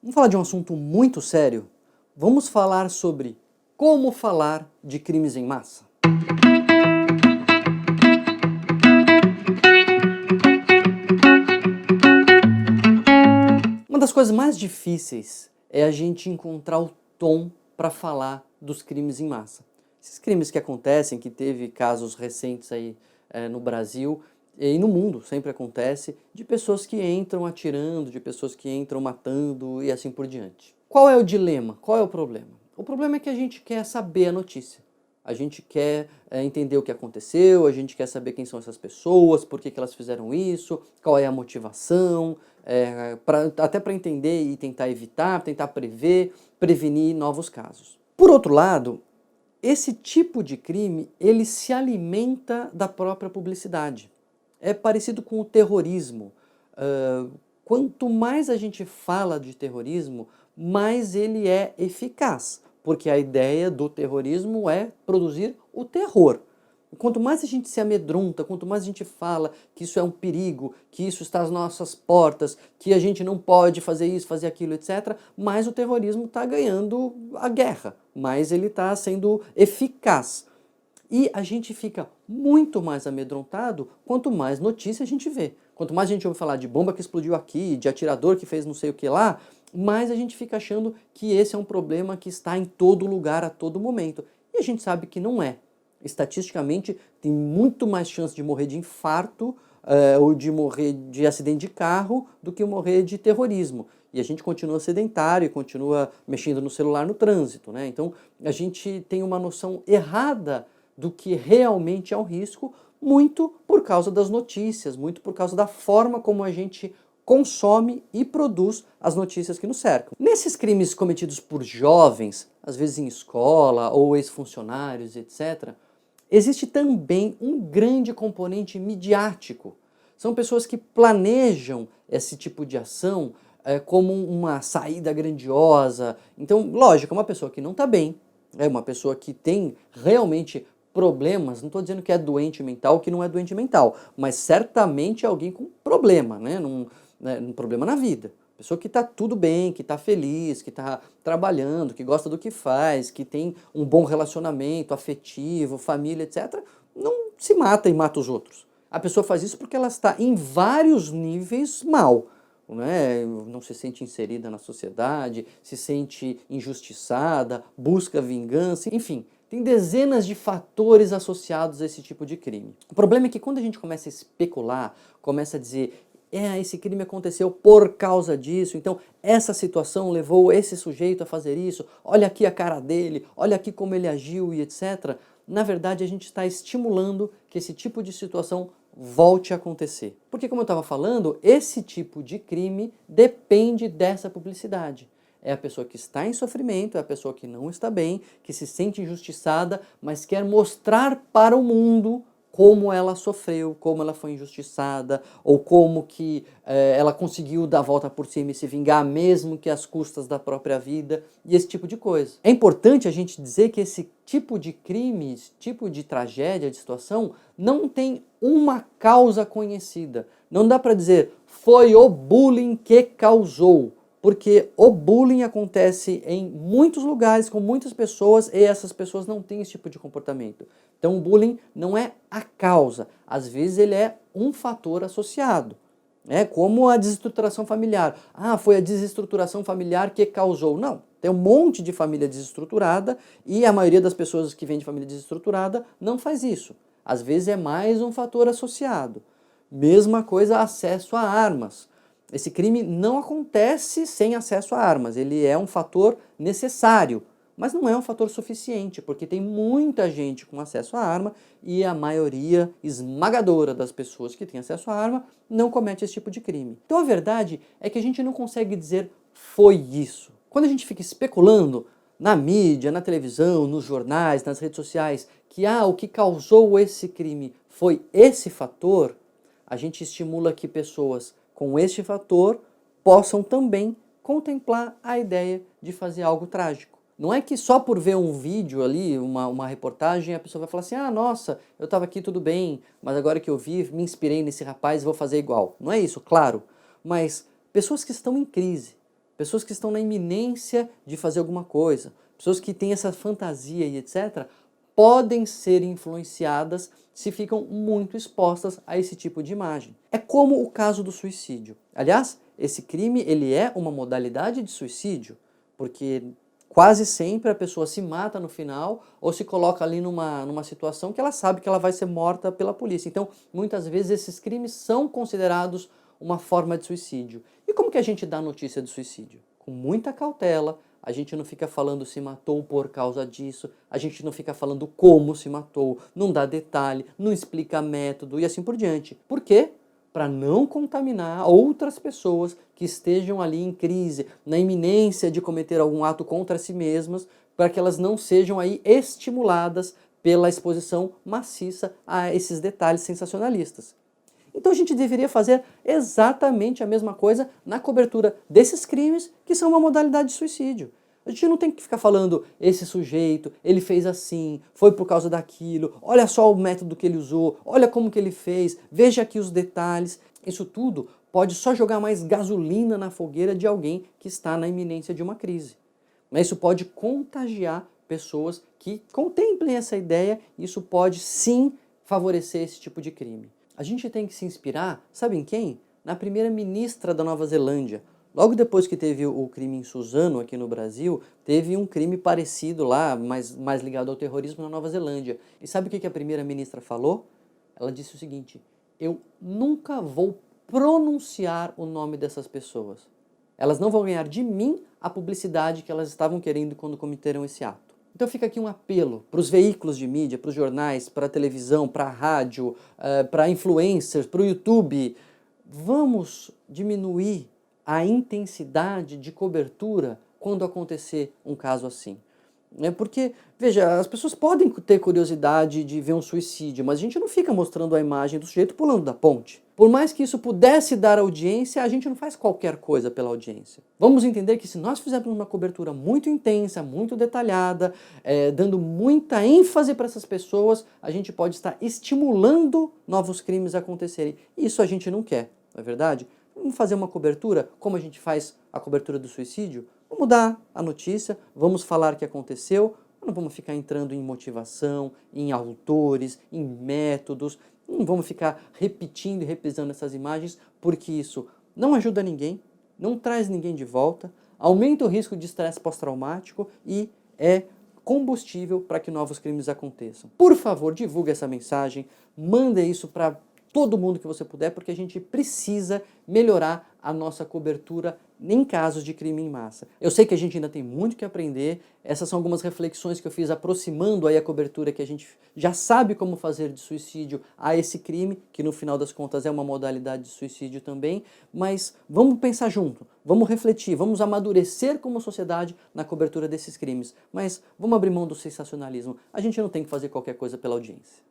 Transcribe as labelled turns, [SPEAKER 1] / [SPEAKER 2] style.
[SPEAKER 1] Vamos falar de um assunto muito sério? Vamos falar sobre como falar de crimes em massa. Uma das coisas mais difíceis é a gente encontrar o tom para falar dos crimes em massa. Esses crimes que acontecem, que teve casos recentes aí no Brasil e no mundo, sempre acontece, de pessoas que entram atirando, de pessoas que entram matando e assim por diante. Qual é o dilema? Qual é o problema? O problema é que a gente quer saber a notícia. A gente quer entender o que aconteceu, a gente quer saber quem são essas pessoas, por que elas fizeram isso, qual é a motivação, até para entender e tentar evitar, tentar prevenir novos casos. Por outro lado, esse tipo de crime, ele se alimenta da própria publicidade. É parecido com o terrorismo. Quanto mais a gente fala de terrorismo, mais ele é eficaz, porque a ideia do terrorismo é produzir o terror. Quanto mais a gente se amedronta, quanto mais a gente fala que isso é um perigo, que isso está às nossas portas, que a gente não pode fazer isso, fazer aquilo, etc., mais o terrorismo está ganhando a guerra, mais ele está sendo eficaz. E a gente fica muito mais amedrontado quanto mais notícia a gente vê. Quanto mais a gente ouve falar de bomba que explodiu aqui, de atirador que fez não sei o que lá, mais a gente fica achando que esse é um problema que está em todo lugar, a todo momento. E a gente sabe que não é. Estatisticamente, tem muito mais chance de morrer de infarto ou de morrer de acidente de carro do que morrer de terrorismo. E a gente continua sedentário e continua mexendo no celular no trânsito, né? Então, a gente tem uma noção errada do que realmente é um risco, muito por causa das notícias, muito por causa da forma como a gente consome e produz as notícias que nos cercam. Nesses crimes cometidos por jovens, às vezes em escola ou ex-funcionários, etc., existe também um grande componente midiático. São pessoas que planejam esse tipo de ação como uma saída grandiosa. Então, lógico, uma pessoa que não está bem, é uma pessoa que tem realmente problemas, não estou dizendo que é doente mental, que não é doente mental, mas certamente é alguém com problema, né? Um problema na vida. Pessoa que está tudo bem, que está feliz, que está trabalhando, que gosta do que faz, que tem um bom relacionamento afetivo, família, etc., não se mata e mata os outros. A pessoa faz isso porque ela está em vários níveis mal. Não se sente inserida na sociedade, se sente injustiçada, busca vingança, enfim. Tem dezenas de fatores associados a esse tipo de crime. O problema é que quando a gente começa a especular, começa a dizer esse crime aconteceu por causa disso, então essa situação levou esse sujeito a fazer isso, olha aqui a cara dele, olha aqui como ele agiu e etc. Na verdade, a gente está estimulando que esse tipo de situação volte a acontecer. Porque, como eu estava falando, esse tipo de crime depende dessa publicidade. É a pessoa que está em sofrimento, é a pessoa que não está bem, que se sente injustiçada, mas quer mostrar para o mundo como ela sofreu, como ela foi injustiçada, ou como que ela conseguiu dar a volta por cima e se vingar, mesmo que às custas da própria vida, e esse tipo de coisa. É importante a gente dizer que esse tipo de crime, esse tipo de tragédia, de situação, não tem uma causa conhecida. Não dá para dizer, foi o bullying que causou. Porque o bullying acontece em muitos lugares, com muitas pessoas, e essas pessoas não têm esse tipo de comportamento. Então o bullying não é a causa, às vezes ele é um fator associado. Como a desestruturação familiar. Foi a desestruturação familiar que causou. Não, tem um monte de família desestruturada e a maioria das pessoas que vem de família desestruturada não faz isso. Às vezes é mais um fator associado. Mesma coisa, acesso a armas. Esse crime não acontece sem acesso a armas, ele é um fator necessário, mas não é um fator suficiente, porque tem muita gente com acesso à arma e a maioria esmagadora das pessoas que têm acesso à arma não comete esse tipo de crime. Então a verdade é que a gente não consegue dizer foi isso. Quando a gente fica especulando na mídia, na televisão, nos jornais, nas redes sociais, que o que causou esse crime foi esse fator, a gente estimula que pessoas com este fator possam também contemplar a ideia de fazer algo trágico. Não é que só por ver um vídeo ali, uma reportagem, a pessoa vai falar assim, nossa, eu estava aqui tudo bem, mas agora que eu vi, me inspirei nesse rapaz e vou fazer igual. Não é isso, claro. Mas pessoas que estão em crise, pessoas que estão na iminência de fazer alguma coisa, pessoas que têm essa fantasia e etc., podem ser influenciadas se ficam muito expostas a esse tipo de imagem. É como o caso do suicídio. Aliás, esse crime ele é uma modalidade de suicídio, porque quase sempre a pessoa se mata no final ou se coloca ali numa situação que ela sabe que ela vai ser morta pela polícia. Então, muitas vezes esses crimes são considerados uma forma de suicídio. E como que a gente dá notícia de suicídio? Com muita cautela, a gente não fica falando se matou por causa disso, a gente não fica falando como se matou, não dá detalhe, não explica método e assim por diante. Por quê? Para não contaminar outras pessoas que estejam ali em crise, na iminência de cometer algum ato contra si mesmas, para que elas não sejam aí estimuladas pela exposição maciça a esses detalhes sensacionalistas. Então a gente deveria fazer exatamente a mesma coisa na cobertura desses crimes que são uma modalidade de suicídio. A gente não tem que ficar falando, esse sujeito, ele fez assim, foi por causa daquilo, olha só o método que ele usou, olha como que ele fez, veja aqui os detalhes. Isso tudo pode só jogar mais gasolina na fogueira de alguém que está na iminência de uma crise. Mas isso pode contagiar pessoas que contemplem essa ideia, e isso pode sim favorecer esse tipo de crime. A gente tem que se inspirar, sabe em quem? Na primeira-ministra da Nova Zelândia. Logo depois que teve o crime em Suzano, aqui no Brasil, teve um crime parecido lá, mais ligado ao terrorismo na Nova Zelândia. E sabe o que a primeira-ministra falou? Ela disse o seguinte: eu nunca vou pronunciar o nome dessas pessoas. Elas não vão ganhar de mim a publicidade que elas estavam querendo quando cometeram esse ato. Então fica aqui um apelo para os veículos de mídia, para os jornais, para a televisão, para a rádio, para influencers, para o YouTube. Vamos diminuir a intensidade de cobertura quando acontecer um caso assim. Porque, veja, as pessoas podem ter curiosidade de ver um suicídio, mas a gente não fica mostrando a imagem do sujeito pulando da ponte. Por mais que isso pudesse dar audiência, a gente não faz qualquer coisa pela audiência. Vamos entender que se nós fizermos uma cobertura muito intensa, muito detalhada, dando muita ênfase para essas pessoas, a gente pode estar estimulando novos crimes a acontecerem. Isso a gente não quer, não é verdade? Vamos fazer uma cobertura como a gente faz a cobertura do suicídio? Vamos dar a notícia, vamos falar o que aconteceu, não vamos ficar entrando em motivação, em autores, em métodos, não vamos ficar repetindo e reprisando essas imagens, porque isso não ajuda ninguém, não traz ninguém de volta, aumenta o risco de estresse pós-traumático e é combustível para que novos crimes aconteçam. Por favor, divulgue essa mensagem, mande isso para todo mundo que você puder, porque a gente precisa melhorar a nossa cobertura em casos de crime em massa. Eu sei que a gente ainda tem muito que aprender, essas são algumas reflexões que eu fiz aproximando aí a cobertura que a gente já sabe como fazer de suicídio a esse crime, que no final das contas é uma modalidade de suicídio também, mas vamos pensar junto, vamos refletir, vamos amadurecer como sociedade na cobertura desses crimes, mas vamos abrir mão do sensacionalismo, a gente não tem que fazer qualquer coisa pela audiência.